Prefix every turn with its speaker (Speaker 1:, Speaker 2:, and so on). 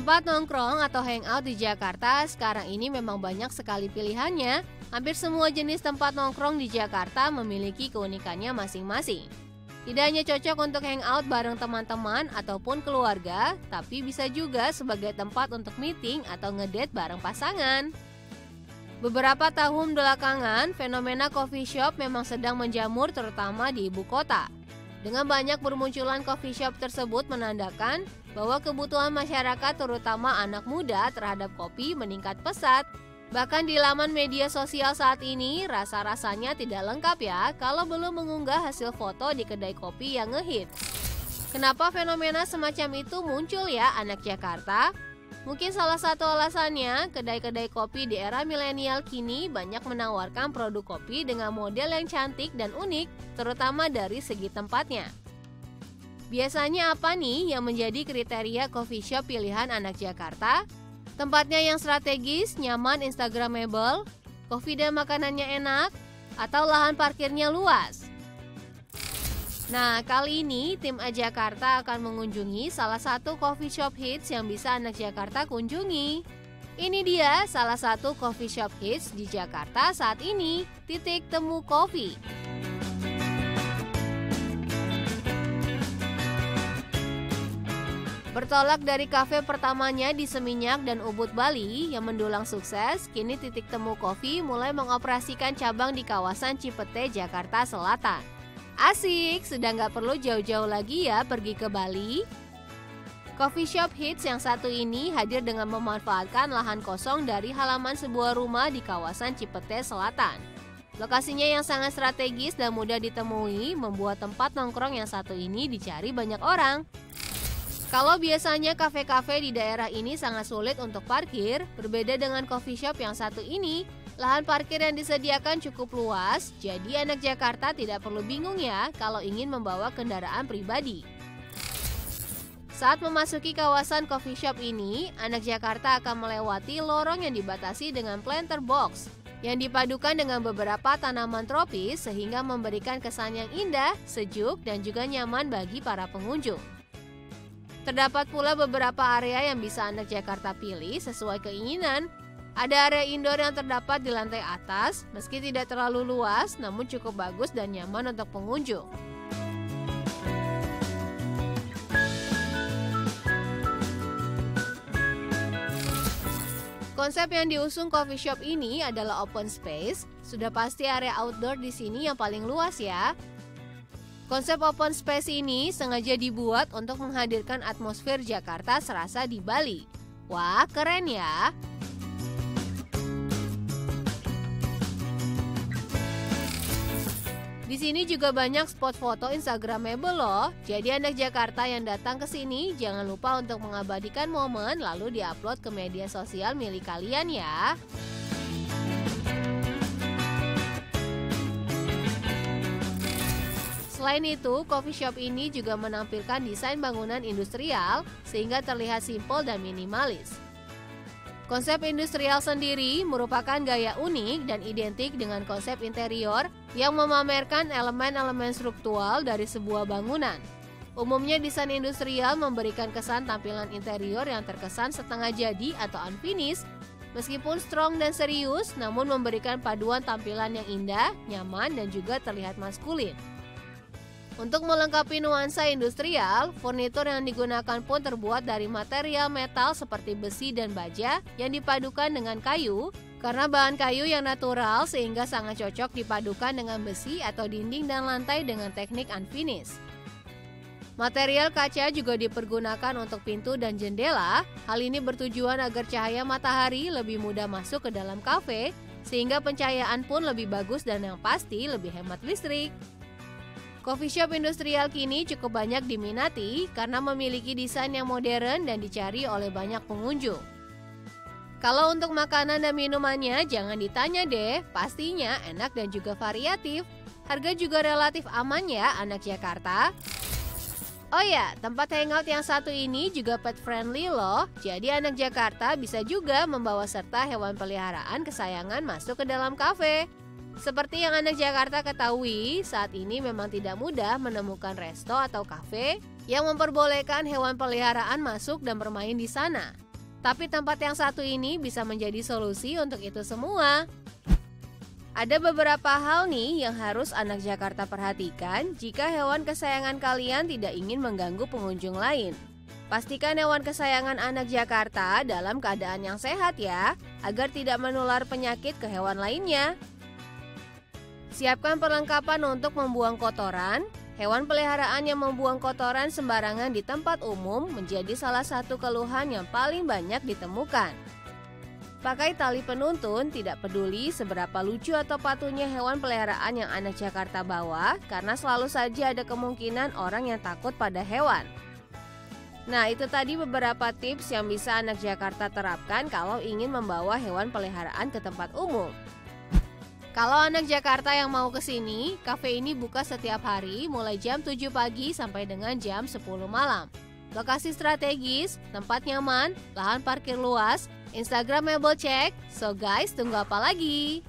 Speaker 1: Tempat nongkrong atau hangout di Jakarta sekarang ini memang banyak sekali pilihannya. Hampir semua jenis tempat nongkrong di Jakarta memiliki keunikannya masing-masing. Tidak hanya cocok untuk hangout bareng teman-teman ataupun keluarga, tapi bisa juga sebagai tempat untuk meeting atau ngedate bareng pasangan. Beberapa tahun belakangan, fenomena coffee shop memang sedang menjamur terutama di ibu kota. Dengan banyak bermunculan coffee shop tersebut menandakan bahwa kebutuhan masyarakat terutama anak muda terhadap kopi meningkat pesat. Bahkan di laman media sosial saat ini, rasa-rasanya tidak lengkap ya kalau belum mengunggah hasil foto di kedai kopi yang ngehits. Kenapa fenomena semacam itu muncul ya anak Jakarta? Mungkin salah satu alasannya, kedai-kedai kopi di era milenial kini banyak menawarkan produk kopi dengan model yang cantik dan unik, terutama dari segi tempatnya. Biasanya apa nih yang menjadi kriteria coffee shop pilihan anak Jakarta? Tempatnya yang strategis, nyaman, instagramable, kopi dan makanannya enak, atau lahan parkirnya luas? Nah, kali ini tim Jakarta akan mengunjungi salah satu coffee shop hits yang bisa anak Jakarta kunjungi. Ini dia salah satu coffee shop hits di Jakarta saat ini, Titik Temu Coffee. Bertolak dari kafe pertamanya di Seminyak dan Ubud, Bali yang mendulang sukses, kini Titik Temu Coffee mulai mengoperasikan cabang di kawasan Cipete, Jakarta Selatan. Asik, sudah nggak perlu jauh-jauh lagi ya pergi ke Bali. Coffee shop hits yang satu ini hadir dengan memanfaatkan lahan kosong dari halaman sebuah rumah di kawasan Cipete Selatan. Lokasinya yang sangat strategis dan mudah ditemui membuat tempat nongkrong yang satu ini dicari banyak orang. Kalau biasanya kafe-kafe di daerah ini sangat sulit untuk parkir, berbeda dengan coffee shop yang satu ini, lahan parkir yang disediakan cukup luas, jadi anak Jakarta tidak perlu bingung ya kalau ingin membawa kendaraan pribadi. Saat memasuki kawasan coffee shop ini, anak Jakarta akan melewati lorong yang dibatasi dengan planter box, yang dipadukan dengan beberapa tanaman tropis sehingga memberikan kesan yang indah, sejuk, dan juga nyaman bagi para pengunjung. Terdapat pula beberapa area yang bisa anak Jakarta pilih sesuai keinginan. Ada area indoor yang terdapat di lantai atas, meski tidak terlalu luas, namun cukup bagus dan nyaman untuk pengunjung. Konsep yang diusung coffee shop ini adalah open space. Sudah pasti area outdoor di sini yang paling luas ya. Konsep open space ini sengaja dibuat untuk menghadirkan atmosfer Jakarta serasa di Bali. Wah, keren ya! Di sini juga banyak spot foto instagramable loh. Jadi anak Jakarta yang datang ke sini jangan lupa untuk mengabadikan momen lalu diupload ke media sosial milik kalian ya. Selain itu, coffee shop ini juga menampilkan desain bangunan industrial sehingga terlihat simpel dan minimalis. Konsep industrial sendiri merupakan gaya unik dan identik dengan konsep interior yang memamerkan elemen-elemen struktural dari sebuah bangunan. Umumnya desain industrial memberikan kesan tampilan interior yang terkesan setengah jadi atau unfinished. Meskipun strong dan serius, namun memberikan paduan tampilan yang indah, nyaman, dan juga terlihat maskulin. Untuk melengkapi nuansa industrial, furnitur yang digunakan pun terbuat dari material metal seperti besi dan baja yang dipadukan dengan kayu, karena bahan kayu yang natural sehingga sangat cocok dipadukan dengan besi atau dinding dan lantai dengan teknik unfinished. Material kaca juga dipergunakan untuk pintu dan jendela. Hal ini bertujuan agar cahaya matahari lebih mudah masuk ke dalam kafe, sehingga pencahayaan pun lebih bagus dan yang pasti lebih hemat listrik. Coffee shop industrial kini cukup banyak diminati karena memiliki desain yang modern dan dicari oleh banyak pengunjung. Kalau untuk makanan dan minumannya jangan ditanya deh, pastinya enak dan juga variatif. Harga juga relatif aman ya anak Jakarta. Oh ya, tempat hangout yang satu ini juga pet friendly loh. Jadi anak Jakarta bisa juga membawa serta hewan peliharaan kesayangan masuk ke dalam kafe. Seperti yang anak Jakarta ketahui, saat ini memang tidak mudah menemukan resto atau kafe yang memperbolehkan hewan peliharaan masuk dan bermain di sana. Tapi tempat yang satu ini bisa menjadi solusi untuk itu semua. Ada beberapa hal nih yang harus anak Jakarta perhatikan jika hewan kesayangan kalian tidak ingin mengganggu pengunjung lain. Pastikan hewan kesayangan anak Jakarta dalam keadaan yang sehat ya, agar tidak menular penyakit ke hewan lainnya. Siapkan perlengkapan untuk membuang kotoran. Hewan peliharaan yang membuang kotoran sembarangan di tempat umum menjadi salah satu keluhan yang paling banyak ditemukan. Pakai tali penuntun, tidak peduli seberapa lucu atau patuhnya hewan peliharaan yang anak Jakarta bawa, karena selalu saja ada kemungkinan orang yang takut pada hewan. Nah, itu tadi beberapa tips yang bisa anak Jakarta terapkan kalau ingin membawa hewan peliharaan ke tempat umum. Kalau anak Jakarta yang mau ke sini, kafe ini buka setiap hari mulai jam 7 pagi sampai dengan jam 10 malam. Lokasi strategis, tempat nyaman, lahan parkir luas, Instagramable check. So guys, tunggu apa lagi?